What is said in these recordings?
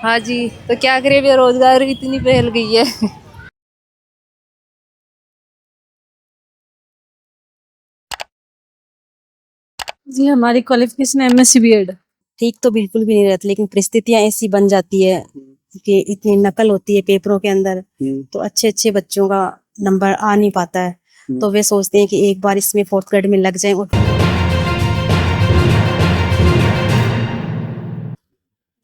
हाँ जी। तो क्या करे, बेरोजगारी इतनी फैल गई है। जी हमारी क्वालिफिकेशन एमएससी बीएड। ठीक तो बिल्कुल भी नहीं रहती, लेकिन परिस्थितियां ऐसी बन जाती है कि इतनी नकल होती है पेपरों के अंदर, तो अच्छे अच्छे बच्चों का नंबर आ नहीं पाता है। तो वे सोचते हैं कि एक बार इसमें फोर्थ ग्रेड में लग जाएं। और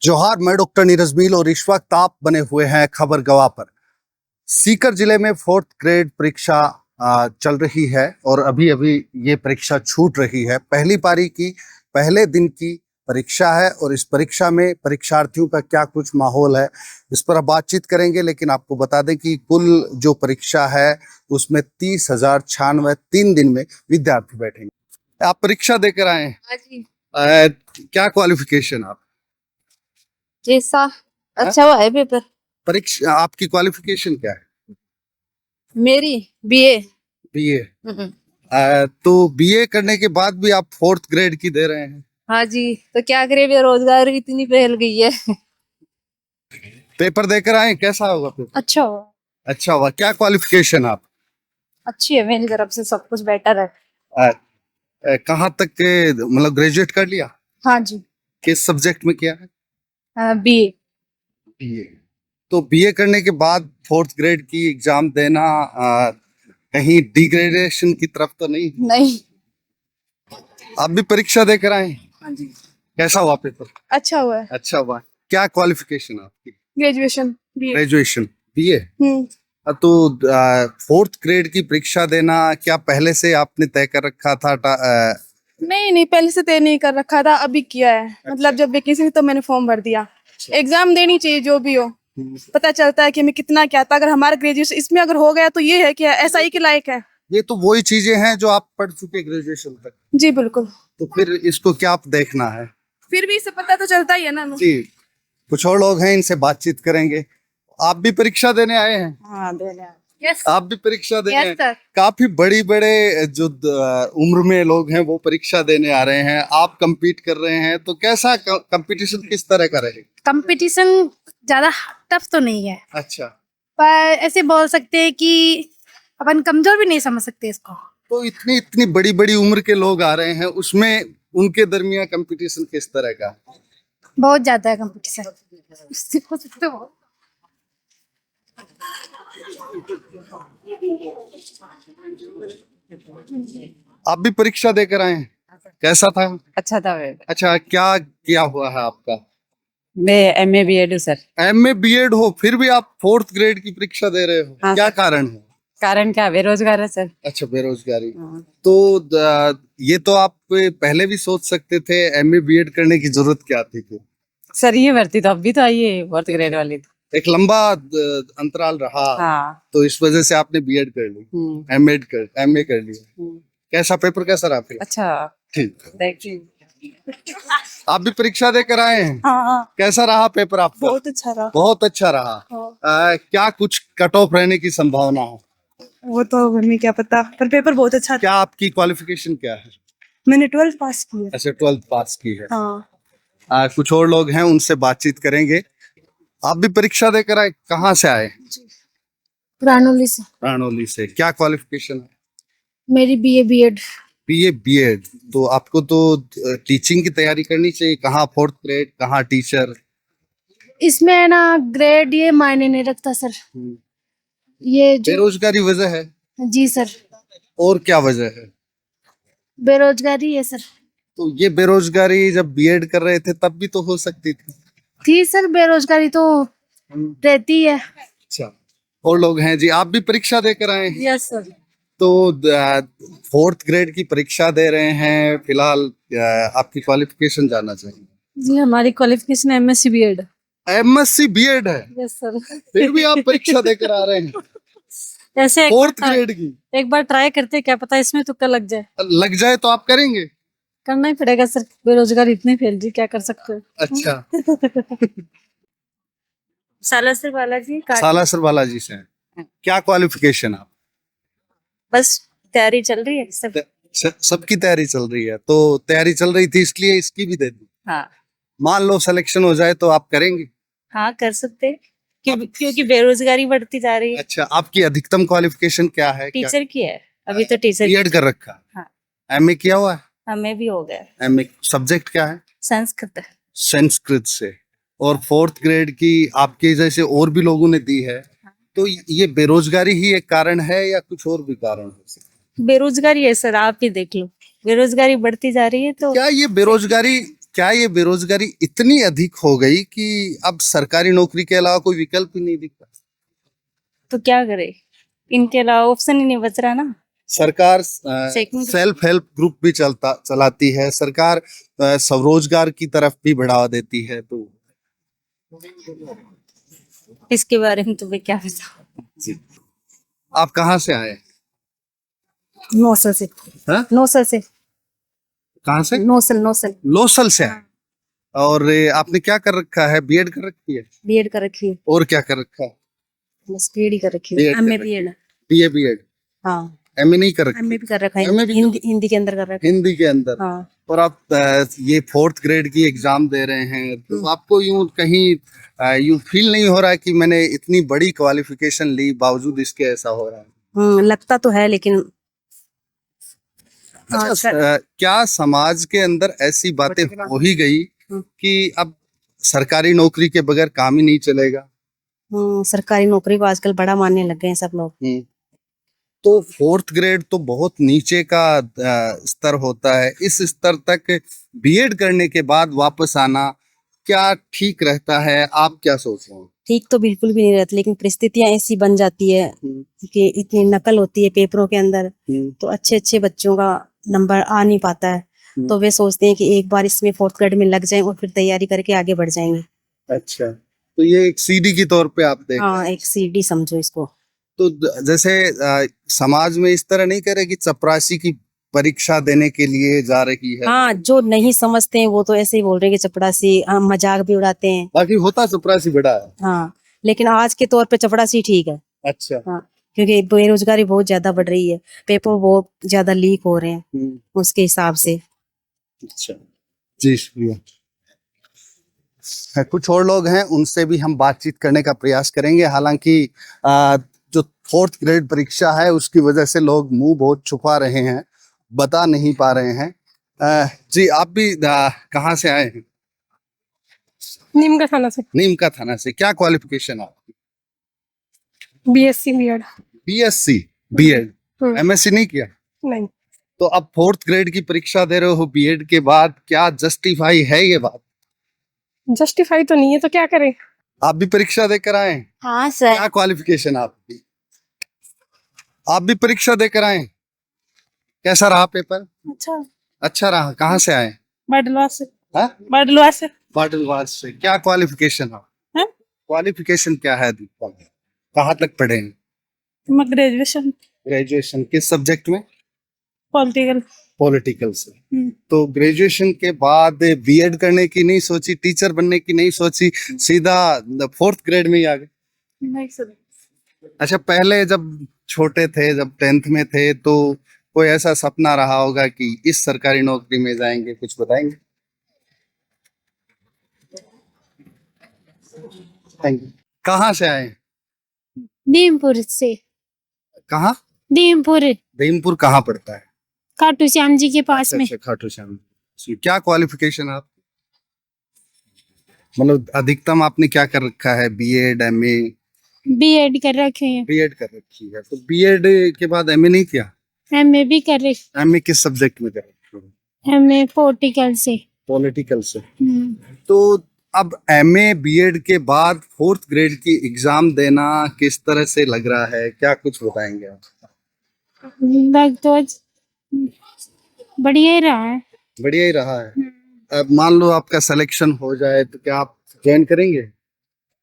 जोहार, मैं डॉक्टर नीरज मील और इस वक्त आप बने हुए हैं खबर गवाह पर। सीकर जिले में फोर्थ ग्रेड परीक्षा चल रही है और अभी अभी ये परीक्षा छूट रही है। पहली पारी की पहले दिन की परीक्षा है और इस परीक्षा में परीक्षार्थियों का क्या कुछ माहौल है, इस पर अब बातचीत करेंगे। लेकिन आपको बता दें कि कुल जो परीक्षा है उसमें 30,096 3 दिन में विद्यार्थी बैठेंगे। आप परीक्षा देकर आए हैं? हाँ जी। क्या क्वालिफिकेशन आप? जैसा अच्छा हुआ है पेपर। परीक्षा आपकी क्वालिफिकेशन क्या है? मेरी बीए। बीए। तो बीए करने के बाद भी आप फोर्थ ग्रेड की दे रहे हैं? हाँ जी। तो क्या करे, बेरोजगारी इतनी फैल गई है। पेपर देकर आए, कैसा होगा पेपर? अच्छा हुआ। अच्छा हुआ। क्या क्वालिफिकेशन आप? अच्छी है, मेरी तरफ से सब कुछ बेटर है। कहाँ तक के, मतलब ग्रेजुएट कर लिया? हाँ जी। किस सब्जेक्ट में किया है? बीए। बीए। तो बीए करने के बाद फोर्थ ग्रेड की एग्जाम देना कहीं डिग्रेडेशन की तरफ तो नहीं? नहीं। आप भी परीक्षा देकर आए? हाँ जी। कैसा हुआ पेपर? अच्छा हुआ है। अच्छा हुआ। क्या क्वालिफिकेशन आपकी? Graduation BA. Graduation BA. तो फोर्थ ग्रेड की परीक्षा देना क्या पहले से आपने तय कर रखा था? नहीं नहीं, पहले से तय नहीं कर रखा था, अभी किया है। मतलब जब वैकेंसी थी तो मैंने फॉर्म भर दिया। एग्जाम देनी चाहिए जो भी हो, पता चलता है कि हमें कितना क्या था। अगर हमारा ग्रेजुएशन इसमें अगर हो गया तो ये है कि एसआई के लायक है। ये तो वही चीजें हैं जो आप पढ़ चुके ग्रेजुएशन तक। जी बिल्कुल। तो फिर इसको क्या आप देखना है? फिर भी इससे पता तो चलता ही है ना। जी, कुछ और लोग हैं, इनसे बातचीत करेंगे। आप भी परीक्षा देने आए हैं? हाँ देने। यस। आप भी परीक्षा देने यस सर। काफी बड़ी बड़े जो उम्र में लोग हैं वो परीक्षा देने आ रहे हैं, आप compete कर रहे हैं, तो कैसा कंपटीशन किस तरह का रहेगा? कंपटीशन ज्यादा टफ तो नहीं है, अच्छा। पर ऐसे बोल सकते हैं कि अपन कमजोर भी नहीं समझ सकते इसको। तो इतनी इतनी बड़ी बड़ी उम्र के लोग आ रहे हैं, उसमें उनके दरमियान कंपटीशन किस तरह का? बहुत ज्यादा है कंपटीशन। आप भी परीक्षा देकर आए हैं, कैसा था? अच्छा था। अच्छा, क्या किया हुआ है आपका? मैं एमए बीएड हूँ सर। एमए बीएड हो, फिर भी आप फोर्थ ग्रेड की परीक्षा दे रहे हो? हाँ, क्या कारण है? कारण क्या, बेरोजगार है सर। अच्छा, बेरोजगारी। तो ये तो आप पहले भी सोच सकते थे, एमए बीएड करने की जरूरत क्या थी फिर? सर ये भर्ती तो अब भी तो आई है, फोर्थ ग्रेड वाली। एक लंबा अंतराल रहा। हाँ। तो इस वजह से आपने बीएड कर ली, एमए कर लिया। कैसा पेपर, कैसा रहा फिर? अच्छा। ठीक। देखिए। आप भी परीक्षा देकर आए हैं? हाँ। कैसा रहा पेपर आपका? बहुत अच्छा रहा। बहुत अच्छा रहा। क्या कुछ कट ऑफ रहने की संभावना है? वो तो हमें क्या पता, पर पेपर बहुत अच्छा था। क्या आपकी क्वालिफिकेशन क्या है? मैंने 12th पास की है। अच्छा, 12th पास की है। हाँ। कुछ और लोग हैं, उनसे बातचीत करेंगे। आप भी परीक्षा देकर आए, कहाँ से आए? रानोली से। रानौली से। क्या क्वालिफिकेशन है? मेरी बीए बीएड। BA BEd. तो आपको तो टीचिंग की तैयारी करनी चाहिए। कहाँ फोर्थ ग्रेड, कहाँ टीचर? इसमें है ना, ग्रेड ये मायने नहीं रखता सर। ये जो बेरोजगारी वजह है? जी सर, और क्या वजह है? बेरोजगारी है सर। तो ये बेरोजगारी जब बीएड कर रहे थे तब भी तो हो सकती थी सर, बेरोजगारी तो थी। रहती है। अच्छा, और लोग हैं जी। आप भी परीक्षा देकर आए हैं? Yes sir. तो फोर्थ ग्रेड की परीक्षा दे रहे हैं फिलहाल, आपकी क्वालिफिकेशन जानना चाहिए। जी हमारी qualification MSc BEd. MSc BEd है, यस सर। फिर भी आप परीक्षा देकर आ रहे हैं ऐसे एक फोर्थ बार ग्रेड की? एक बार ट्राई करते, क्या पता इसमें तुक्का लग जाए। लग जाए तो आप करेंगे? करना ही पड़ेगा सर, बेरोजगारी इतनी फैल रही, क्या कर सकते हो। अच्छा। सालासर बालाजी सालासर बालाजी से हैं। क्या क्वालिफिकेशन आप? बस तैयारी चल रही है सब। सबकी तैयारी चल रही है, तो तैयारी चल रही थी इसलिए इसकी भी दे दी। हाँ। मान लो सिलेक्शन हो जाए तो आप करेंगे? हाँ कर सकते हैं, क्योंकि बेरोजगारी बढ़ती जा रही है। अच्छा, आपकी अधिकतम क्वालिफिकेशन क्या है? टीचर की है, अभी तो टीचर बीएड कर रखा है? हाँ। एमए किया हुआ है? हमें भी हो गया। एमए सब्जेक्ट क्या है? संस्कृत। संस्कृत से। और 4th ग्रेड की आपके जैसे और भी लोगों ने दी है, तो ये बेरोजगारी ही एक कारण है या कुछ और भी कारण हो सकते हैं? बेरोजगारी है सर, आप ही देख लो, बेरोजगारी बढ़ती जा रही है। तो क्या ये बेरोजगारी इतनी अधिक हो गई कि अब सरकारी नौकरी के अलावा कोई विकल्प ही नहीं दिखता? तो क्या करे, इनके अलावा ऑप्शन ही नहीं बच रहा ना। सरकार Second- सेल्फ हेल्प ग्रुप भी चलाती है, सरकार स्वरोजगार की तरफ भी बढ़ावा देती है, तो इसके बारे में तो मैं क्या बताऊं। जी। आप कहाँ से आए? नौसल से। हाँ? नौसल से। कहाँ से? नौसल नौसल। लोसल से आए। और आपने क्या कर रखा है? बीएड कर रखी है? बीएड कर रखी है। और क्या कर रखा है? बस बीएड ही कर रखी है। बीएड कर एमए रखी बीएड। BA BEd? हाँ। एमए नहीं कर रखी? एमए भी कर रखा है। MA भी हिंदी के अंदर कर रखा है। हिंदी के अंदर? हाँ। और आप ये 4th ग्रेड की एग्जाम दे रहे हैं, तो आपको यूं कहीं यूं फील नहीं हो रहा है कि मैंने इतनी बड़ी क्वालिफिकेशन ली बावजूद इसके ऐसा हो रहा है? लगता तो है, लेकिन अच्छा, क्या समाज के अंदर ऐसी बातें हो ही गई कि अब सरकारी नौकरी के बगैर काम ही नहीं चलेगा? सरकारी नौकरी को आजकल बड़ा मानने लग गए हैं सब लोग। तो 4th ग्रेड तो बहुत नीचे का स्तर होता है, इस स्तर तक बीएड करने के बाद वापस आना क्या ठीक रहता है? आप क्या सोच रहे हैं? ठीक तो बिल्कुल भी नहीं रहती, लेकिन परिस्थितियां ऐसी बन जाती है कि इतनी नकल होती है पेपरों के अंदर, तो अच्छे अच्छे बच्चों का नंबर आ नहीं पाता है, तो वे सोचते हैं कि एक बार इसमें 4th ग्रेड में लग जाएं और फिर तैयारी करके आगे बढ़ जाएंगे। अच्छा, तो ये एक सीडी की तौर पे आप देख? हाँ, एक सीडी समझो इसको। तो जैसे समाज में इस तरह नहीं करे कि चपरासी की परीक्षा देने के लिए जा रही है? हाँ, जो नहीं समझते हैं वो तो ऐसे ही बोल रहे हैं कि चपड़ासी, मजाक भी उड़ाते हैं। बाकी होता चपरासी बड़ा है। हाँ, लेकिन आज के तौर पे चपड़ासी ठीक है। अच्छा। हाँ, क्योंकि बेरोजगारी बहुत ज्यादा बढ़ रही है, पेपर बहुत ज्यादा लीक हो रहे हैं उसके हिसाब से। अच्छा जी, शुक्रिया। कुछ और लोग हैं, उनसे भी हम बातचीत करने का प्रयास करेंगे। हालांकि जो 4th ग्रेड परीक्षा है उसकी वजह से लोग मुंह बहुत छुपा रहे हैं, बता नहीं पा रहे हैं। जी, आप भी कहाँ से आए हैं? नीम का थाना से। नीम का थाना से। क्या क्वालिफिकेशन आपकी? BSc BEd. BSc BEd? MSc नहीं किया? नहीं। तो अब 4th ग्रेड की परीक्षा दे रहे हो बीएड के बाद, क्या जस्टिफाई है ये बात? जस्टिफाई तो नहीं है, तो क्या करें। आप भी परीक्षा देकर आए हैं? हाँ सर। क्या क्वालिफिकेशन आपकी? आप भी परीक्षा देकर आए? कैसा रहा पेपर? अच्छा रहा। कहाँ से आए? बाडलवा से। हाँ? बाडलवा से। बाडलवार से। क्या क्वालिफिकेशन है? क्वालिफिकेशन क्या है? कहाँ तक पढ़े हैं? मैं ग्रेजुएशन। ग्रेजुएशन किस सब्जेक्ट में? पॉलिटिकल। पॉलिटिकल से। तो ग्रेजुएशन के बाद बीएड करने की नहीं सोची, टीचर बनने की नहीं सोची, सीधा 4th ग्रेड में ही आ गए? नहीं सर। अच्छा, पहले जब छोटे थे, जब 10th में थे, तो कोई ऐसा सपना रहा होगा कि इस सरकारी नौकरी में जाएंगे, कुछ बताएंगे? Thank you. कहाँ से आए? दीमपुर से। कहाँ? दीमपुर। दीमपुर कहाँ पड़ता है? खाटू श्याम जी के पास में। अच्छा, खाटू श्याम जी। क्या क्वालिफिकेशन आप? मतलब अधिकतम आपने क्या कर रखा है? BEd, MA? बीएड कर रखे हैं। बीएड कर रखी है, तो बीएड के बाद एमए नहीं किया? एमए भी कर रखे। एमए किस सब्जेक्ट में कर रखी हो? एमए पॉलिटिकल से। पॉलिटिकल से। तो अब एमए बीएड के बाद 4th ग्रेड की एग्जाम देना किस तरह से लग रहा है? क्या कुछ बताएंगे आप? लग तो बढ़िया ही रहा है। बढ़िया ही रहा है। अब मान लो आपका सिलेक्शन हो जाए तो क्या आप ज्वाइन करेंगे?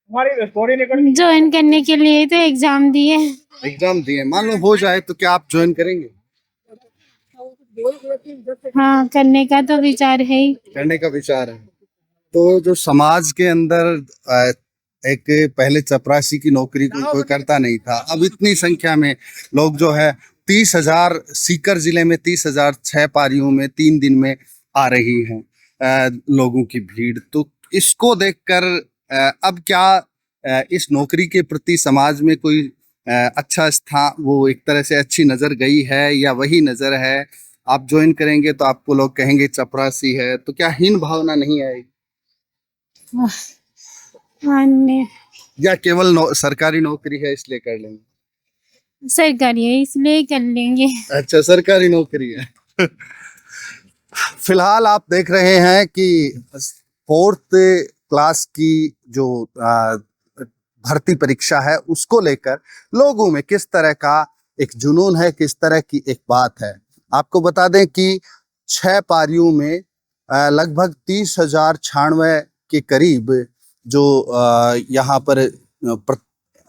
ज्वाइन करने के लिए तो एग्जाम दिए। एग्जाम दिए, मान लो हो जाए तो क्या आप ज्वाइन करेंगे? हाँ, करने का तो विचार है ही। करने का विचार है। तो जो समाज के अंदर एक पहले चपरासी की नौकरी को कोई करता नहीं था, अब इतनी संख्या में लोग जो है 30,000 सीकर जिले में 30,000 6 पारियों में 3 दिन में आ रही हैं लोगों की भीड़। तो इसको देखकर अब क्या इस नौकरी के प्रति समाज में कोई अच्छा स्थान, वो एक तरह से अच्छी नजर गई है या वही नजर है? आप ज्वाइन करेंगे तो आपको लोग कहेंगे चपरासी है, तो क्या हीन भावना नहीं आएगी? या केवल सरकारी नौकरी है इसलिए कर लेंगे? सरकारी है इसलिए कर लेंगे। अच्छा, सरकारी नौकरी है। फिलहाल आप देख रहे हैं कि 4th क्लास की जो भर्ती परीक्षा है उसको लेकर लोगों में किस तरह का एक जुनून है, किस तरह की एक बात है। आपको बता दें कि 6 पारियों में लगभग 30,096 के करीब जो यहाँ पर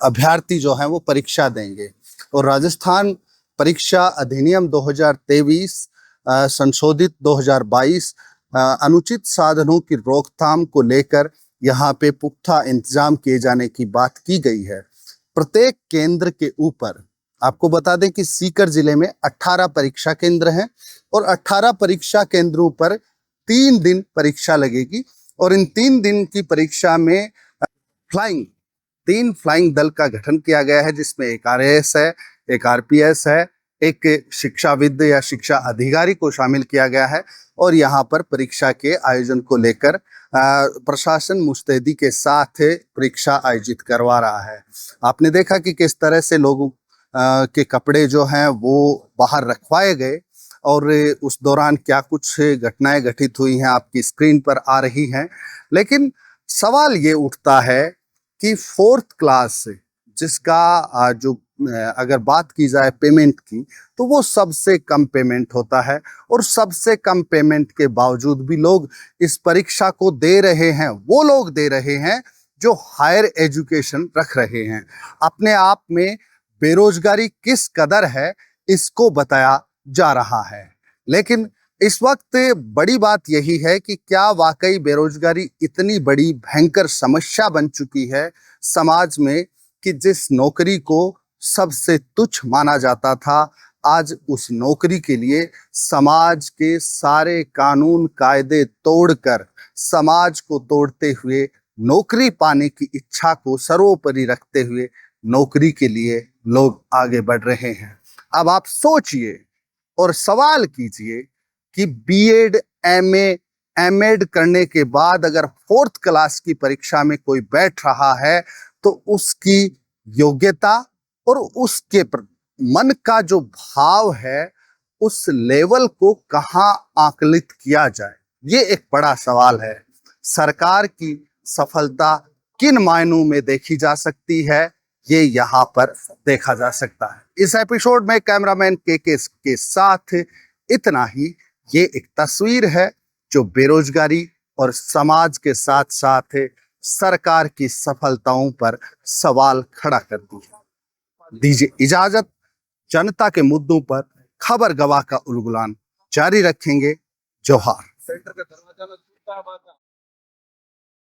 अभ्यर्थी जो हैं वो परीक्षा देंगे। और राजस्थान परीक्षा अधिनियम 2023 संशोधित 2022 अनुचित साधनों की रोकथाम को लेकर यहाँ पे पुख्ता इंतजाम किए जाने की बात की गई है। प्रत्येक केंद्र के ऊपर आपको बता दें कि सीकर जिले में 18 परीक्षा केंद्र हैं और 18 परीक्षा केंद्रों पर 3 दिन परीक्षा लगेगी। और इन 3 दिन की परीक्षा में 3 फ्लाइंग दल का गठन किया गया है, जिसमें एक RAS है, एक RPS है, एक शिक्षाविद या शिक्षा अधिकारी को शामिल किया गया है। और यहाँ पर परीक्षा के आयोजन को लेकर प्रशासन मुस्तैदी के साथ परीक्षा आयोजित करवा रहा है। आपने देखा कि किस तरह से लोगों के कपड़े जो हैं वो बाहर रखवाए गए और उस दौरान क्या कुछ घटनाएं घटित हुई हैं आपकी स्क्रीन पर आ रही हैं। लेकिन सवाल ये उठता है कि 4th क्लास जिसका जो अगर बात की जाए पेमेंट की तो वो सबसे कम पेमेंट होता है और सबसे कम पेमेंट के बावजूद भी लोग इस परीक्षा को दे रहे हैं। वो लोग दे रहे हैं जो हायर एजुकेशन रख रहे हैं। अपने आप में बेरोजगारी किस कदर है इसको बताया जा रहा है। लेकिन इस वक्त बड़ी बात यही है कि क्या वाकई बेरोजगारी इतनी बड़ी भयंकर समस्या बन चुकी है समाज में कि जिस नौकरी को सबसे तुच्छ माना जाता था, आज उस नौकरी के लिए समाज के सारे कानून कायदे तोड़कर, समाज को तोड़ते हुए, नौकरी पाने की इच्छा को सर्वोपरि रखते हुए नौकरी के लिए लोग आगे बढ़ रहे हैं। अब आप सोचिए और सवाल कीजिए कि BEd, MA, MEd करने के बाद अगर 4th क्लास की परीक्षा में कोई बैठ रहा है तो उसकी योग्यता और उसके मन का जो भाव है उस लेवल को कहाँ आकलित किया जाए, ये एक बड़ा सवाल है। सरकार की सफलता किन मायनों में देखी जा सकती है, ये यहाँ पर देखा जा सकता है। इस एपिसोड में कैमरामैन के साथ इतना ही। ये एक तस्वीर है जो बेरोजगारी और समाज के साथ साथ सरकार की सफलताओं पर सवाल खड़ा करती है। दीजिए इजाजत। जनता के मुद्दों पर खबर गवाह का उलगुलान जारी रखेंगे। जोहार।